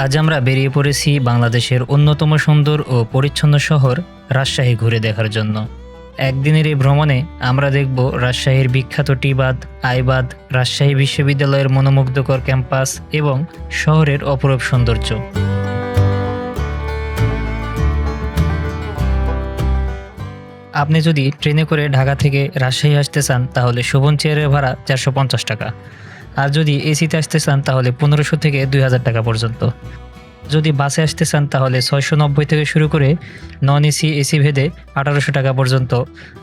আজ আমরা বেরিয়ে পড়েছি বাংলাদেশের অন্যতম সুন্দর ও পরিচ্ছন্ন শহর রাজশাহী ঘুরে দেখার জন্য। একদিনের এই ভ্রমণে আমরা দেখব রাজশাহীর বিখ্যাত টি বাঁধ, আইবাদ, রাজশাহী বিশ্ববিদ্যালয়ের মনোমুগ্ধকর ক্যাম্পাস এবং শহরের অপরূপ সৌন্দর্য। আপনি যদি ট্রেনে করে ঢাকা থেকে রাজশাহী আসতে চান তাহলে শোভন চেয়ারের ভাড়া 450 টাকা, আর যদি এসিতে আসতে চান তাহলে 1500 থেকে 2000 টাকা পর্যন্ত। যদি বাসে আসতে চান তাহলে 690 থেকে শুরু করে নন এসি, এসি ভেদে 1800 টাকা পর্যন্ত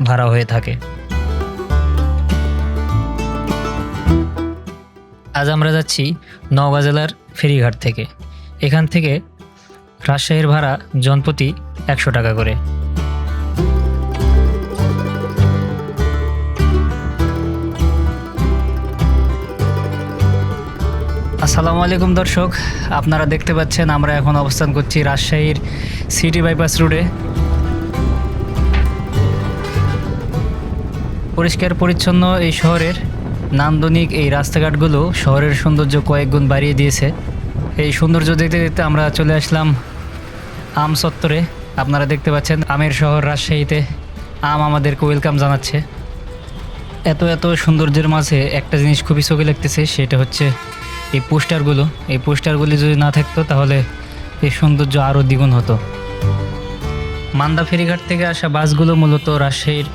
ভাড়া হয়ে থাকে। আজ আমরা যাচ্ছি নওগাঁ জেলার ফেরিঘাট থেকে। এখান থেকে রাজশাহীর ভাড়া জনপ্রতি 100 টাকা করে। আসসালামু আলাইকুম দর্শক, আপনারা দেখতে পাচ্ছেন আমরা এখন অবস্থান করছি রাজশাহীর সিটি বাইপাস রোডে। পরিষ্কার পরিচ্ছন্ন এই শহরের নান্দনিক এই রাস্তাঘাটগুলো শহরের সৌন্দর্য কয়েক গুণ বাড়িয়ে দিয়েছে। এই সৌন্দর্য দেখতে দেখতে আমরা চলে আসলাম আম চত্বরে। আপনারা দেখতে পাচ্ছেন আমের শহর রাজশাহীতে আম আমাদেরকে ওয়েলকাম জানাচ্ছে। এত সৌন্দর্যের মাঝে একটা জিনিস খুবই চোখে লাগতেছে, সেটা হচ্ছে এই পোস্টারগুলি যদি না থাকতো তাহলে এই সৌন্দর্য আরও দ্বিগুণ হতো। মান্দা ফেরিঘাট থেকে আসা বাসগুলো মূলত রাজশাহীর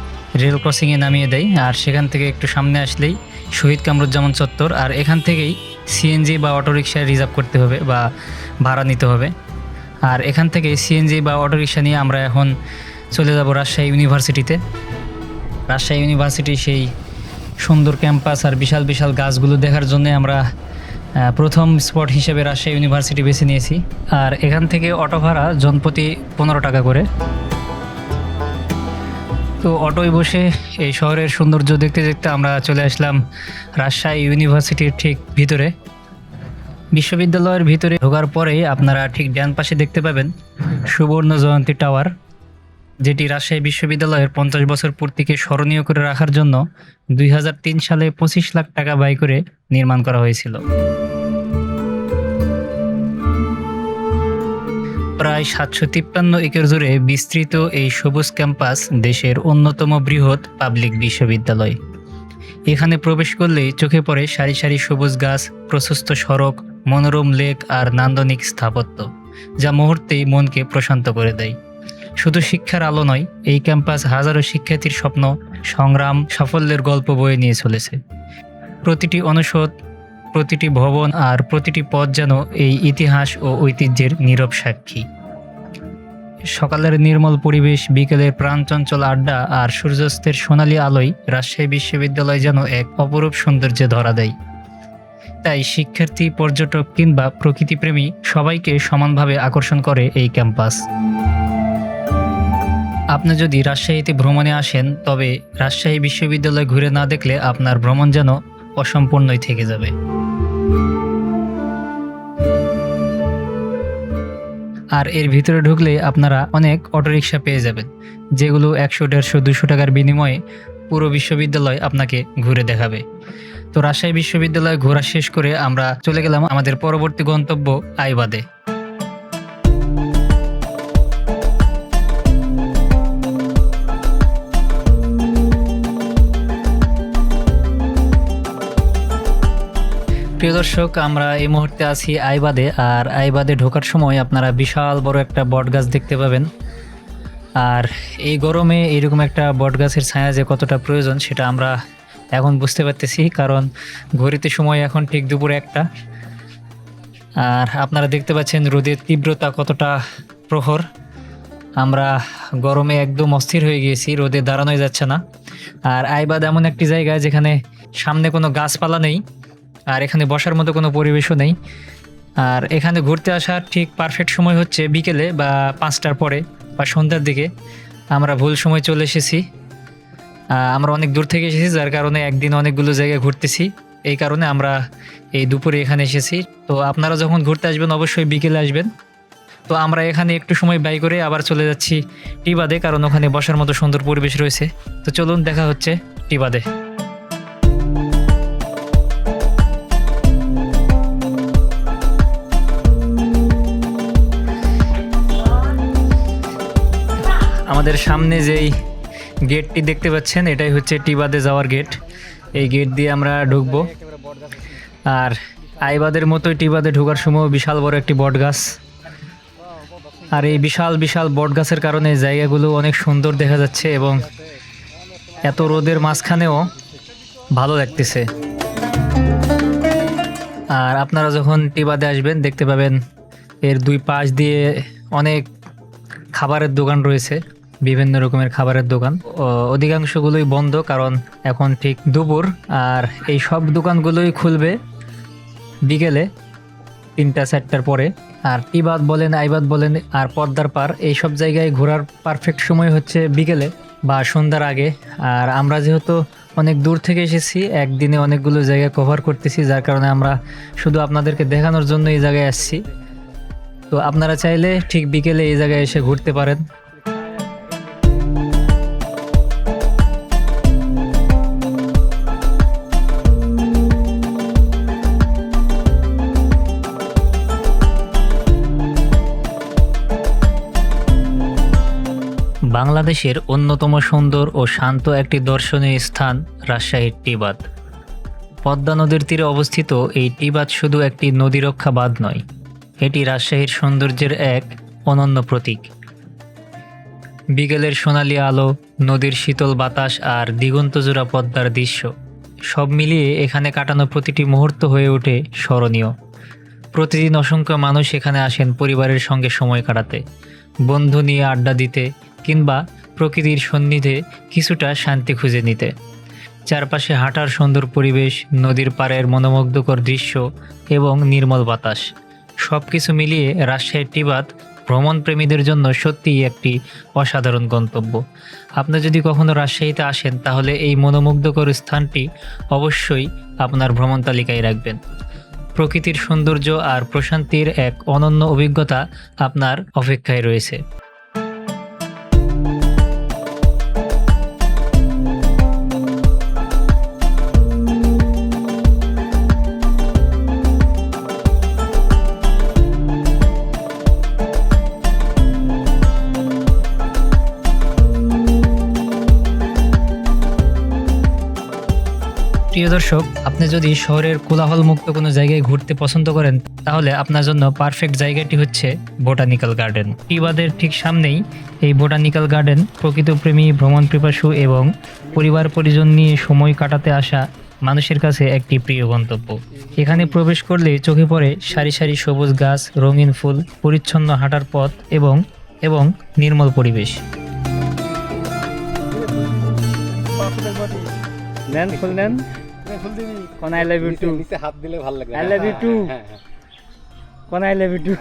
রেল ক্রসিংয়ে নামিয়ে দেয়, আর সেখান থেকে একটু সামনে আসলেই শহীদ কামরুজ্জামান চত্বর, আর এখান থেকেই সিএনজি বা অটোরিকশায় রিজার্ভ করতে হবে বা ভাড়া নিতে হবে। আর এখান থেকে সিএনজি বা অটোরিকশা নিয়ে আমরা এখন চলে যাব রাজশাহী ইউনিভার্সিটিতে। রাজশাহী ইউনিভার্সিটি সেই সুন্দর ক্যাম্পাস আর বিশাল বিশাল গাছগুলো দেখার জন্য আমরা প্রথম স্পট হিসেবে রাজশাহী ইউনিভার্সিটি বেছে নিয়েছি। আর এখান থেকে অটো ভাড়া জনপ্রতি 15 টাকা করে। তো অটোয় বসে এই শহরের সৌন্দর্য দেখতে দেখতে আমরা চলে আসলাম রাজশাহী ইউনিভার্সিটির ঠিক ভিতরে। বিশ্ববিদ্যালয়ের ভিতরে ঢোকার পরেই আপনারা ঠিক ডান পাশে দেখতে পাবেন সুবর্ণ জয়ন্তী টাওয়ার, যেটি রাজশাহী বিশ্ববিদ্যালয়ের 50 বছর পূর্তিকে স্মরণীয় করে রাখার জন্য 2003 সালে 25 লাখ টাকা ব্যয় করে নির্মাণ করা হয়েছিল। প্রায় 753 একর জুড়ে বিস্তৃত এই সবুজ ক্যাম্পাস দেশের অন্যতম বৃহৎ পাবলিক বিশ্ববিদ্যালয়। এখানে প্রবেশ করলেই চোখে পড়ে সারি সারি সবুজ গাছ, প্রশস্ত সড়ক, মনোরম লেক আর নান্দনিক স্থাপত্য, যা মুহূর্তেই মনকে প্রশান্ত করে দেয়। শুধু শিক্ষার আলো নয়, এই ক্যাম্পাস হাজারো শিক্ষার্থীর স্বপ্ন, সংগ্রাম, সাফল্যের গল্প বয়ে নিয়ে চলেছে। প্রতিটি অনুষদ, প্রতিটি ভবন আর প্রতিটি পথ যেন এই ইতিহাস ও ঐতিহ্যের নীরব সাক্ষী। সকালের নির্মল পরিবেশ, বিকেলের প্রাণচঞ্চল আড্ডা আর সূর্যাস্তের সোনালী আলোয় রাজশাহী বিশ্ববিদ্যালয় যেন এক অপরূপ সৌন্দর্যে ধরা দেয়। তাই শিক্ষার্থী, পর্যটক কিংবা প্রকৃতিপ্রেমী সবাইকে সমানভাবে আকর্ষণ করে এই ক্যাম্পাস। আপনি যদি রাজশাহীতে ভ্রমণে আসেন তবে রাজশাহী বিশ্ববিদ্যালয় ঘুরে না দেখলে আপনার ভ্রমণ যেন অসম্পূর্ণই থেকে যাবে। আর এর ভিতরে ঢুকলে আপনারা অনেক অটোরিকশা পেয়ে যাবেন, যেগুলো 100, 150, 200 টাকার বিনিময়ে পুরো বিশ্ববিদ্যালয় আপনাকে ঘুরে দেখাবে। তো রাজশাহী বিশ্ববিদ্যালয় ঘোরা শেষ করে আমরা চলে গেলাম আমাদের পরবর্তী গন্তব্য আইবাদে। প্রিয় দর্শক, আমরা এই মুহূর্তে আছি আইবাদে। আর আইবাদে ঢোকার সময় আপনারা বিশাল বড় একটা বট গাছ দেখতে পাবেন। আর এই গরমে এইরকম একটা বট গাছের ছায়া যে কতটা প্রয়োজন সেটা আমরা এখন বুঝতে পারতেছি, কারণ ঘড়িতে সময় এখন ঠিক দুপুর 1টা। আর আপনারা দেখতে পাচ্ছেন রোদের তীব্রতা কতটা প্রখর। আমরা গরমে একদম অস্থির হয়ে গিয়েছি, রোদে দাঁড়ানোই যাচ্ছে না। আর আইবাদ এমন একটি জায়গা যেখানে সামনে কোনো গাছপালা নেই, আর এখানে বসার মতো কোনো পরিবেশও নেই। আর এখানে ঘুরতে আসার ঠিক পারফেক্ট সময় হচ্ছে বিকেলে বা 5টার পরে বা সন্ধ্যার দিকে। আমরা ভুল সময় চলে এসেছি। আমরা অনেক দূর থেকে এসেছি, যার কারণে একদিন অনেকগুলো জায়গায় ঘুরতেছি। এই কারণে আমরা এই দুপুরে এখানে এসেছি। তো আপনারা যখন ঘুরতে আসবেন অবশ্যই বিকেলে আসবেন। তো আমরা এখানে একটু সময় ব্যয় করে আবার চলে যাচ্ছি টিবাদে, কারণ ওখানে বসার মতো সুন্দর পরিবেশ রয়েছে। তো চলুন, দেখা হচ্ছে টিবাদে। আমাদের সামনে যেই গেটটি দেখতে পাচ্ছেন এটাই হচ্ছে টিবাদে যাওয়ার গেট। এই গেট দিয়ে আমরা ঢুকবো। আর আইবাদের মতোই টিবাদে ঢোকার সময় বিশাল বড় একটি বট গাছ। আর এই বিশাল বিশাল বট গাছের কারণে জায়গাগুলো অনেক সুন্দর দেখা যাচ্ছে এবং এত রোদের মাঝখানেও ভালো লাগতেছে। আর আপনারা যখন টিবাদে আসবেন দেখতে পাবেন এর দুই পাশ দিয়ে অনেক খাবারের দোকান রয়েছে, বিভিন্ন রকমের খাবারের দোকান। অধিকাংশগুলোই বন্ধ, কারণ এখন ঠিক দুপুর। আর এই সব দোকানগুলোই খুলবে বিকেলে 3টা-4টার পরে। আর টিবাদ বলেন, আইবাদ বলেন আর পদ্মার পার, এই সব জায়গায় ঘোরার পারফেক্ট সময় হচ্ছে বিকেলে বা সন্ধ্যার আগে। আর আমরা যেহেতু অনেক দূর থেকে এসেছি, একদিনে অনেকগুলো জায়গা কভার করতেছি, যার কারণে আমরা শুধু আপনাদেরকে দেখানোর জন্য এই জায়গায় আসছি। তো আপনারা চাইলে ঠিক বিকেলে এই জায়গায় এসে ঘুরতে পারেন। বাংলাদেশের অন্যতম সুন্দর ও শান্ত একটি দর্শনীয় স্থান রাজশাহীর টিবাদ। পদ্মা নদীর তীরে অবস্থিত এই টিবাদ শুধু একটি নদীরক্ষা বাঁধ নয়, এটি রাজশাহীর সৌন্দর্যের এক অনন্য প্রতীক। বিকেলের সোনালি আলো, নদীর শীতল বাতাস আর দিগন্তজোড়া পদ্মার দৃশ্য, সব মিলিয়ে এখানে কাটানো প্রতিটি মুহূর্ত হয়ে ওঠে স্মরণীয়। প্রতিদিন অসংখ্য মানুষ এখানে আসেন পরিবারের সঙ্গে সময় কাটাতে, বন্ধু নিয়ে আড্ডা দিতে কিংবা প্রকৃতির সান্নিধ্যে কিছুটা শান্তি খুঁজে নিতে। চারপাশে হাঁটার সুন্দর পরিবেশ, নদীর পাড়ের মনোমুগ্ধকর দৃশ্য এবং নির্মল বাতাস, সব কিছু মিলিয়ে রাজশাহীর টিবাদ ভ্রমণ প্রেমীদের জন্য সত্যিই একটি অসাধারণ গন্তব্য। আপনি যদি কখনো রাজশাহীতে আসেন তাহলে এই মনোমুগ্ধকর স্থানটি অবশ্যই আপনার ভ্রমণ তালিকায় রাখবেন। প্রকৃতির সৌন্দর্য আর প্রশান্তির এক অনন্য অভিজ্ঞতা আপনার অপেক্ষায় রয়েছে। প্রিয় দর্শক, আপনি যদি শহরের কোলাহল মুক্ত কোনো জায়গায় ঘুরতে পছন্দ করেন তাহলে আপনার জন্য পারফেক্ট জায়গাটি হচ্ছে বোটানিক্যাল গার্ডেন। টিবাদের ঠিক সামনেই এই বোটানিক্যাল গার্ডেন প্রকৃতপ্রেমী, ভ্রমণ পিপাসু এবং পরিবার পরিজন নিয়ে সময় কাটাতে আসা মানুষের কাছে একটি প্রিয় গন্তব্য। এখানে প্রবেশ করলে চোখে পড়ে সারি সারি সবুজ গাছ, রঙিন ফুল, পরিচ্ছন্ন হাঁটার পথ এবং নির্মল পরিবেশ। কোন আই লাভ ইউ টু, নিচে হাত দিলে ভালো লাগবে। আই লাভ ইউ টু, কোন আই লাভ ইউ টু।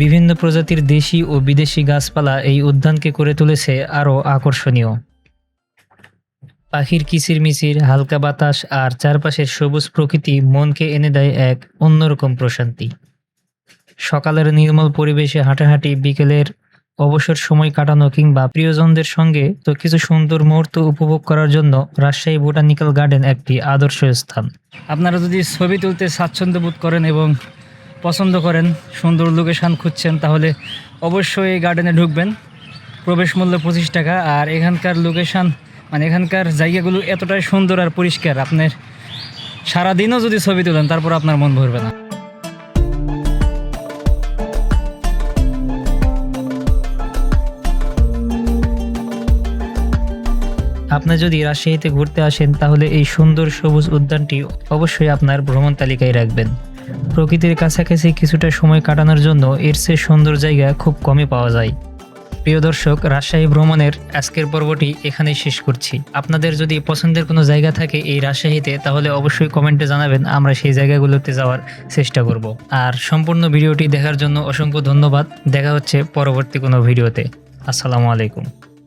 বিভিন্ন প্রজাতির দেশি ও বিদেশি গাছপালা এই উদ্যানকে করে তুলেছে আরও আকর্ষণীয়। পাখির কিচিরমিচির, হালকা বাতাস আর চারপাশের সবুজ প্রকৃতি মনকে এনে দেয় এক অন্যরকম প্রশান্তি। সকালের নির্মল পরিবেশে হাঁটাহাঁটি, বিকেলের অবসর সময় কাটানো কিংবা প্রিয়জনদের সঙ্গে তো কিছু সুন্দর মুহূর্ত উপভোগ করার জন্য রাজশাহী বোটানিক্যাল গার্ডেন একটি আদর্শ স্থান। আপনারা যদি ছবি তুলতে স্বাচ্ছন্দ্য বোধ করেন এবং পছন্দ করেন, সুন্দর লোকেশান খুঁজছেন, তাহলে অবশ্যই এই গার্ডেনে ঢুকবেন। প্রবেশ মূল্য 25 টাকা। আর এখানকার লোকেশান এখানকার জায়গাগুলো এতটাই সুন্দর আর পরিষ্কার, আপনার সারাদিনও যদি ছবি তোলেন তারপর আপনার মন ভরবে না। আপনি যদি রাজশাহীতে ঘুরতে আসেন তাহলে এই সুন্দর সবুজ উদ্যানটি অবশ্যই আপনার ভ্রমণ তালিকায় রাখবেন। প্রকৃতির কাছাকাছি কিছুটা সময় কাটানোর জন্য এর চেয়ে সুন্দর জায়গা খুব কমই পাওয়া যায়। প্রিয় দর্শক, রাজশাহী ভ্রমণের আজকের পর্বটি এখানেই শেষ করছি। আপনাদের যদি পছন্দের কোনো জায়গা থাকে এই রাজশাহীতে তাহলে অবশ্যই কমেন্টে জানাবেন, আমরা সেই জায়গাগুলোতে যাওয়ার চেষ্টা করব। আর সম্পূর্ণ ভিডিওটি দেখার জন্য অসংখ্য ধন্যবাদ। দেখা হচ্ছে পরবর্তী কোনো ভিডিওতে। আসসালামু আলাইকুম।